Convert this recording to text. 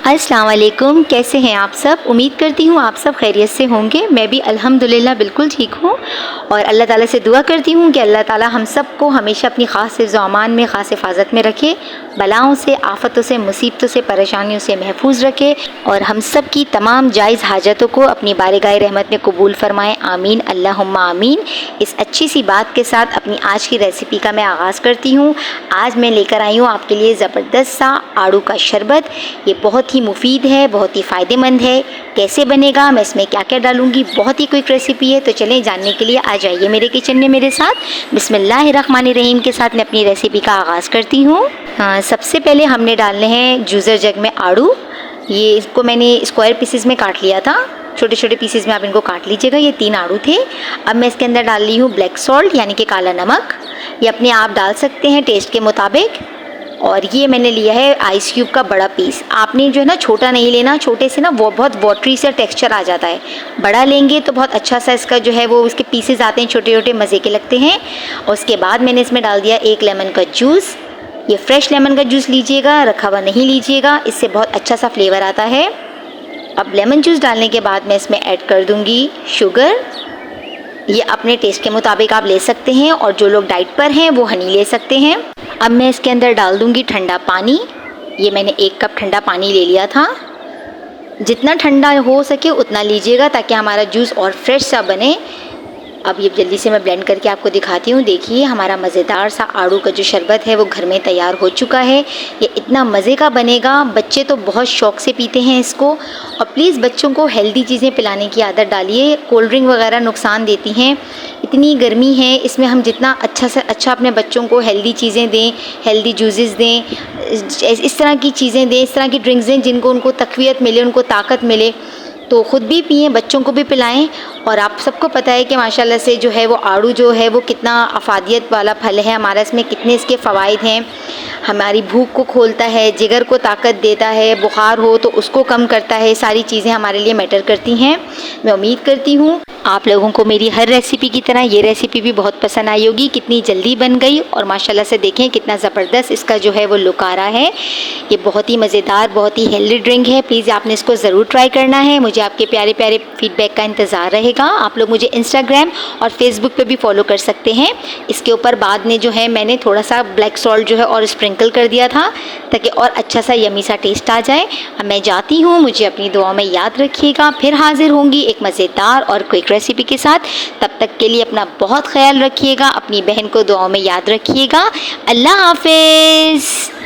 अस्सलाम वालेकुम, कैसे हैं आप सब। उम्मीद करती हूँ आप सब खैरियत से होंगे। मैं भी अल्हम्दुलिल्लाह बिल्कुल ठीक हूँ और अल्लाह ताला से दुआ करती हूँ कि अल्लाह ताला हम सब को हमेशा अपनी ख़ास हिफ़्ज़ व अमान में, ख़ास हिफाजत में रखे, बलाओं से, आफ़तों से, मुसीबतों से, परेशानियों से महफूज रखे और हम सब की तमाम जायज़ हाजतों को अपनी बारगाह रहमत में कबूल फ़रमाएँ। आमीन अल्लाहुम्मा आमीन। इस अच्छी सी बात के साथ अपनी आज की रेसिपी का मैं आगाज़ करती हूँ। आज मैं लेकर आई हूँ आपके लिए ज़बरदस्त सा आड़ू का शरबत। ये बहुत ही मुफीद है, बहुत ही फ़ायदेमंद है। कैसे बनेगा, मैं इसमें क्या क्या डालूँगी, बहुत ही क्विक रेसिपी है। तो चलें जानने के लिए आ जाइए मेरे किचन में मेरे साथ। बिस्मिल्लाहिर्रहमानिर्रहीम के साथ मैं अपनी रेसिपी का आगाज़ करती हूँ। सबसे पहले हमने डालने हैं जूसर जग में आड़ू। ये इसको मैंने स्क्वायर पीसेस में काट लिया था, छोटे छोटे पीसेस में आप इनको काट लीजिएगा। ये 3 आड़ू थे। अब मैं इसके अंदर डाल रही हूँ ब्लैक सॉल्ट यानी कि काला नमक। ये अपने आप डाल सकते हैं टेस्ट के मुताबिक। और ये मैंने लिया है आइस क्यूब का बड़ा पीस। आपने जो है ना छोटा नहीं लेना, छोटे से ना वो बहुत वाटरी सा टेक्सचर आ जाता है। बड़ा लेंगे तो बहुत अच्छा सा इसका जो है वो इसके पीसेस आते हैं, छोटे छोटे मज़े के लगते हैं। और उसके बाद मैंने इसमें डाल दिया 1 लेमन का जूस। ये फ्रेश लेमन का जूस लीजिएगा, रखा हुआ नहीं लीजिएगा, इससे बहुत अच्छा सा फ्लेवर आता है। अब लेमन जूस डालने के बाद मैं इसमें ऐड कर दूँगी शुगर। ये अपने टेस्ट के मुताबिक आप ले सकते हैं और जो लोग डाइट पर हैं वो हनी ले सकते हैं। अब मैं इसके अंदर डाल दूँगी ठंडा पानी। ये मैंने 1 कप ठंडा पानी ले लिया था। जितना ठंडा हो सके उतना लीजिएगा ताकि हमारा जूस और फ्रेश सा बने। अब ये जल्दी से मैं ब्लेंड करके आपको दिखाती हूँ। देखिए हमारा मज़ेदार सा आड़ू का जो शरबत है वो घर में तैयार हो चुका है। ये इतना मज़े का बनेगा, बच्चे तो बहुत शौक़ से पीते हैं इसको। और प्लीज़ बच्चों को हेल्दी चीज़ें पिलाने की आदत डालिए। कोल्ड ड्रिंक वगैरह नुकसान देती हैं। इतनी गर्मी है, इसमें हम जितना अच्छा से अच्छा अपने बच्चों को हेल्दी चीज़ें दें, हेल्दी जूसेस दें, इस तरह की चीज़ें दें, इस तरह की ड्रिंक्स दें जिनको उनको तक़वियत मिले, उनको ताकत मिले, तो ख़ुद भी पिएँ, बच्चों को भी पिलाएं। और आप सबको पता है कि माशाल्लाह से जो है वो आड़ू जो है वो कितना अफादियत वाला फल है हमारा, इसमें कितने इसके फ़वाइद हैं। हमारी भूख को खोलता है, जिगर को ताकत देता है, बुखार हो तो उसको कम करता है। सारी चीज़ें हमारे लिए मैटर करती हैं। मैं उम्मीद करती हूँ आप लोगों को मेरी हर रेसिपी की तरह ये रेसिपी भी बहुत पसंद आई होगी। कितनी जल्दी बन गई और माशाल्लाह से देखें कितना ज़बरदस्त इसका जो है वो लुक आ रहा है। ये बहुत ही मज़ेदार, बहुत ही हेल्दी ड्रिंक है। प्लीज़ आपने इसको ज़रूर ट्राई करना है। मुझे आपके प्यारे प्यारे फीडबैक का इंतज़ार रहेगा। आप लोग मुझे इंस्टाग्राम और फेसबुक पे भी फॉलो कर सकते हैं। इसके ऊपर बाद में जो है मैंने थोड़ा सा ब्लैक सॉल्ट जो है और स्प्रिंकल कर दिया था ताकि और अच्छा सा यमी सा टेस्ट आ जाए। अब मैं जाती हूँ, मुझे अपनी दुआ में याद रखिएगा। फिर हाजिर होंगी एक मज़ेदार और क्विक रेसिपी के साथ। तब तक के लिए अपना बहुत ख्याल रखिएगा, अपनी बहन को दुआ में याद रखिएगा। अल्लाह हाफिज़।